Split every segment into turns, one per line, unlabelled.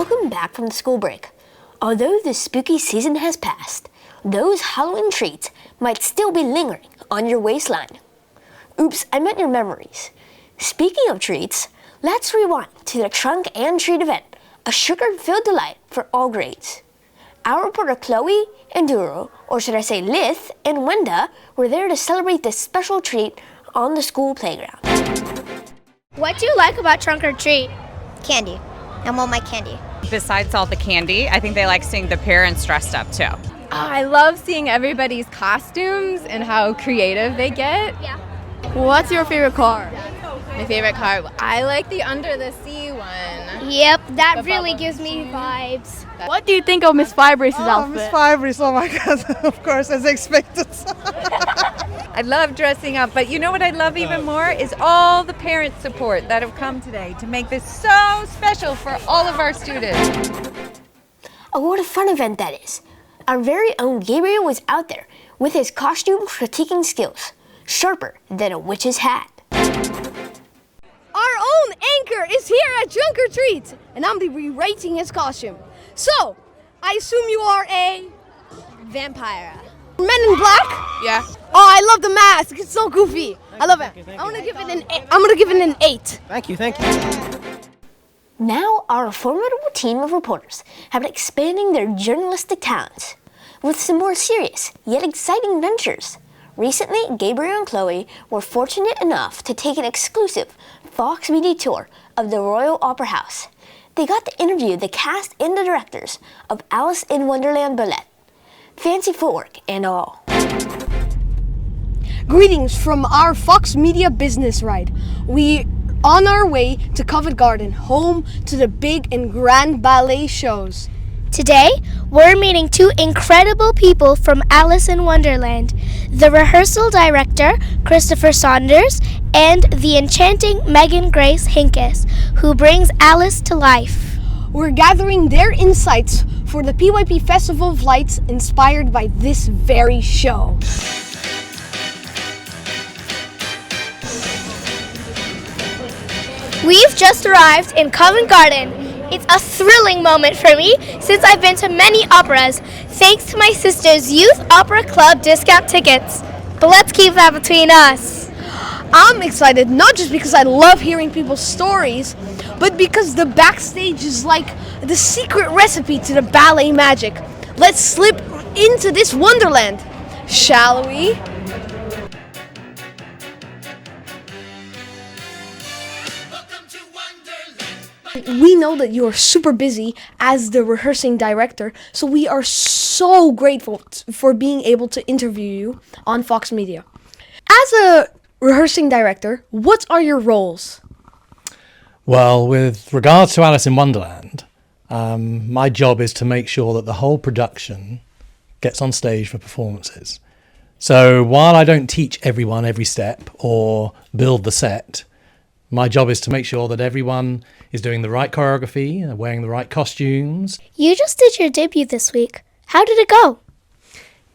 Welcome back from the school break. Although the spooky season has passed, those Halloween treats might still be lingering on your waistline. Oops, I meant your memories. Speaking of treats, let's rewind to the Trunk and Treat event, a sugar-filled delight for all grades. Our reporter Chloe and Gabriel, or should I say Lith and Wenda, were there to celebrate this special treat on the school playground.
What do you like about Trunk or Treat?
Candy. I want my candy.
Besides all the candy, I think they like seeing the parents dressed up too.
I love seeing everybody's costumes and how creative they get.
Yeah.
What's your favorite car? My favorite car? I like the Under the Sea one.
Yep, that really gives me vibes.
What do you think of Miss Fibrace's outfit?
Miss Fibrace, oh my God, of course, as expected.
I love dressing up, but you know what I love even more is all the parent support that have come today to make this so special for all of our students.
Oh, what a fun event that is. Our very own Gabriel was out there with his costume critiquing skills, sharper than a witch's hat.
Our own Anchor is here at Trunk or Treat, and I'm rewriting his costume. So, I assume you are a vampire. Men in Black?
Yeah.
Oh, I love the mask. It's so goofy. I love it. I'm gonna give it an 8.
Thank you.
Now our formidable team of reporters have been expanding their journalistic talents with some more serious yet exciting ventures. Recently, Gabriel and Chloe were fortunate enough to take an exclusive Fox Media tour of the Royal Opera House. They got to interview the cast and the directors of Alice in Wonderland Ballet. Fancy footwork and all.
Greetings from our Fox Media business ride. We on our way to Covent Garden, home to the big and grand ballet shows.
Today, we're meeting two incredible people from Alice in Wonderland, the rehearsal director, Christopher Saunders, and the enchanting Megan Grace Hinkes, who brings Alice to life.
We're gathering their insights for the PYP Festival of Lights inspired by this very show.
We've just arrived in Covent Garden. It's a thrilling moment for me since I've been to many operas thanks to my sister's Youth Opera Club discount tickets. But let's keep that between us.
I'm excited not just because I love hearing people's stories, but because the backstage is like the secret recipe to the ballet magic. Let's slip into this wonderland, shall we? We know that you are super busy as the rehearsing director, so we are so grateful for being able to interview you on Fox Media. As a rehearsing director, what are your roles?
Well, with regards to Alice in Wonderland, my job is to make sure that the whole production gets on stage for performances. So while I don't teach everyone every step or build the set, my job is to make sure that everyone is doing the right choreography, wearing the right costumes.
You just did your debut this week. How did it go?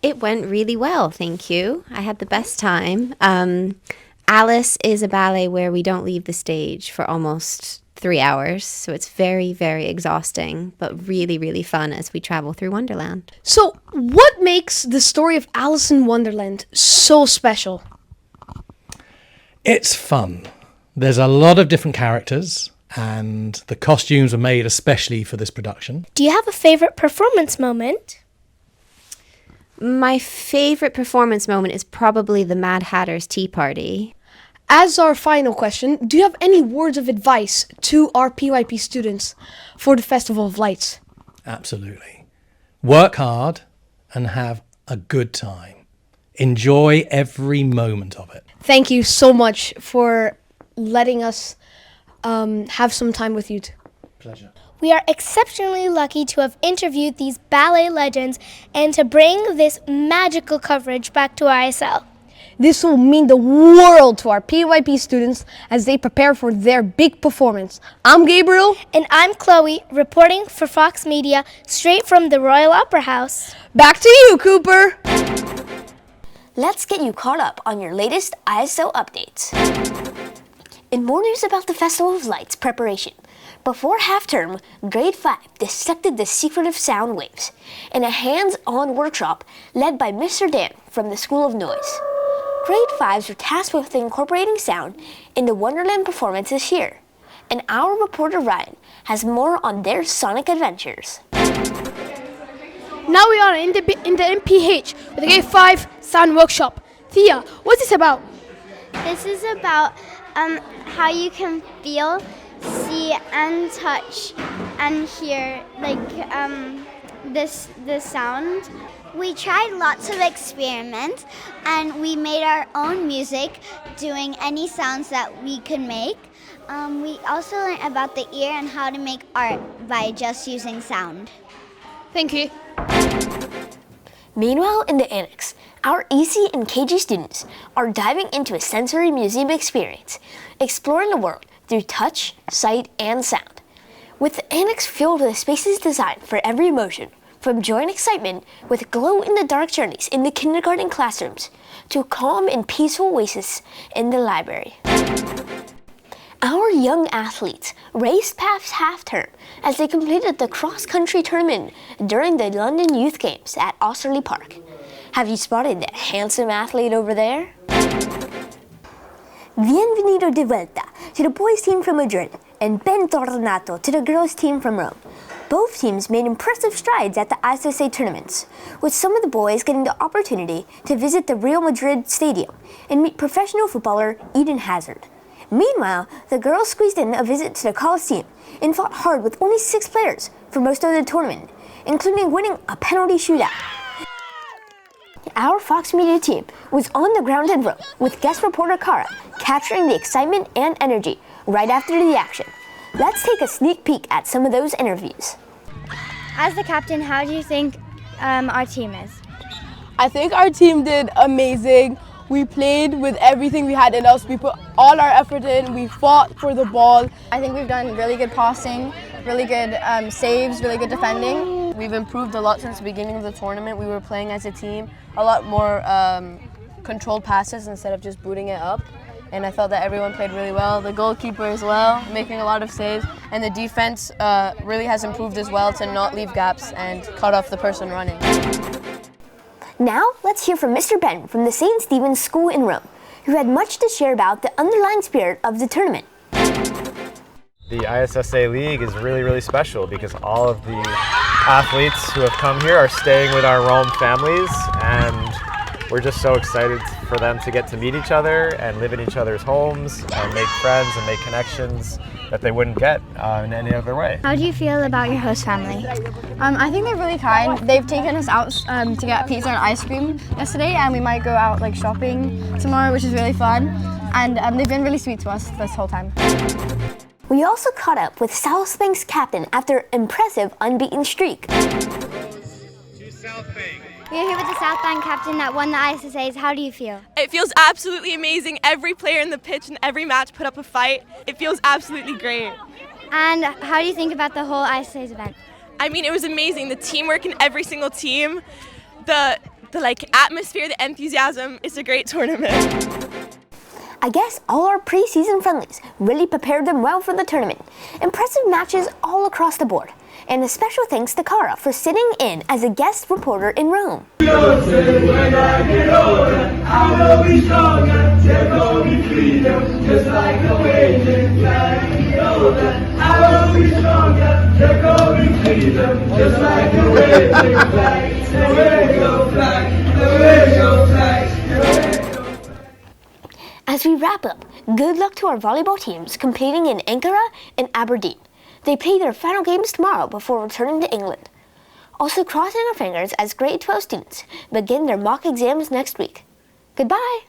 It went really well, thank you. I had the best time. Alice is a ballet where we don't leave the stage for almost 3 hours, so it's very, very exhausting, but really, really fun as we travel through Wonderland.
So, what makes the story of Alice in Wonderland so special?
It's fun. There's a lot of different characters, and the costumes were made especially for this production.
Do you have a favorite performance moment?
My favorite performance moment is probably the Mad Hatter's Tea Party.
As our final question, do you have any words of advice to our PYP students for the Festival of Lights?
Absolutely. Work hard and have a good time. Enjoy every moment of it.
Thank you so much for letting us have some time with you.
Pleasure.
We are exceptionally lucky to have interviewed these ballet legends and to bring this magical coverage back to ISL.
This will mean the world to our PYP students as they prepare for their big performance. I'm Gabriel.
And I'm Chloe, reporting for Fox Media, straight from the Royal Opera House.
Back to you, Cooper.
Let's get you caught up on your latest ISO updates. In more news about the Festival of Lights preparation, Before half-term, Grade 5 dissected the secret of sound waves in a hands-on workshop led by Mr. Dan from the School of Noise. Grade 5s were tasked with incorporating sound into Wonderland performance this year, and our reporter Ryan has more on their sonic adventures.
Now we are in the MPH with the Grade 5 sound workshop. Thea, what's this about?
This is about how you can feel, see, and touch and hear the sound.
We tried lots of experiments and we made our own music doing any sounds that we could make. We also learned about the ear and how to make art by just using sound.
Thank you.
Meanwhile, in the annex, our EC and KG students are diving into a sensory museum experience, exploring the world through touch, sight, and sound. With the annex filled with spaces designed for every emotion, from joy and excitement with glow-in-the-dark journeys in the kindergarten classrooms to calm and peaceful oases in the library. Our young athletes raced past half-term as they completed the cross-country tournament during the London Youth Games at Osterley Park. Have you spotted that handsome athlete over there? Bienvenido de vuelta to the boys team from Madrid and ben tornato to the girls team from Rome. Both teams made impressive strides at the ISSA tournaments, with some of the boys getting the opportunity to visit the Real Madrid stadium and meet professional footballer Eden Hazard. Meanwhile, the girls squeezed in a visit to the Coliseum and fought hard with only 6 players for most of the tournament, including winning a penalty shootout. Our Fox Media team was on the ground in Rome with guest reporter Cara capturing the excitement and energy right after the action. Let's take a sneak peek at some of those interviews.
As the captain, how do you think our team is?
I think our team did amazing. We played with everything we had in us. We put all our effort in. We fought for the ball.
I think we've done really good passing, really good saves, really good defending.
We've improved a lot since the beginning of the tournament. We were playing as a team, a lot more controlled passes instead of just booting it up. And I felt that everyone played really well. The goalkeeper as well, making a lot of saves. And the defense really has improved as well to not leave gaps and cut off the person running.
Now, let's hear from Mr. Ben from the St. Stephen's School in Rome, who had much to share about the underlying spirit of the tournament.
The ISSA League is really, really special because all of the athletes who have come here are staying with our Rome families, and we're just so excited for them to get to meet each other and live in each other's homes and make friends and make connections that they wouldn't get in any other way.
How do you feel about your host family?
I think they're really kind. They've taken us out to get pizza and ice cream yesterday, and we might go out shopping tomorrow, which is really fun. And they've been really sweet to us this whole time.
We also caught up with South Bank's captain after an impressive unbeaten streak.
We're here with the South Bank captain that won the ISSAs. How do you feel?
It feels absolutely amazing. Every player in the pitch and every match put up a fight. It feels absolutely great.
And how do you think about the whole ISSAs event?
I mean, it was amazing. The teamwork in every single team, the atmosphere, the enthusiasm. It's a great tournament.
I guess all our pre-season friendlies really prepared them well for the tournament. Impressive matches all across the board. And a special thanks to Cara for sitting in as a guest reporter in Rome. As we wrap up, good luck to our volleyball teams competing in Ankara and Aberdeen. They play their final games tomorrow before returning to England. Also crossing our fingers as grade 12 students begin their mock exams next week. Goodbye!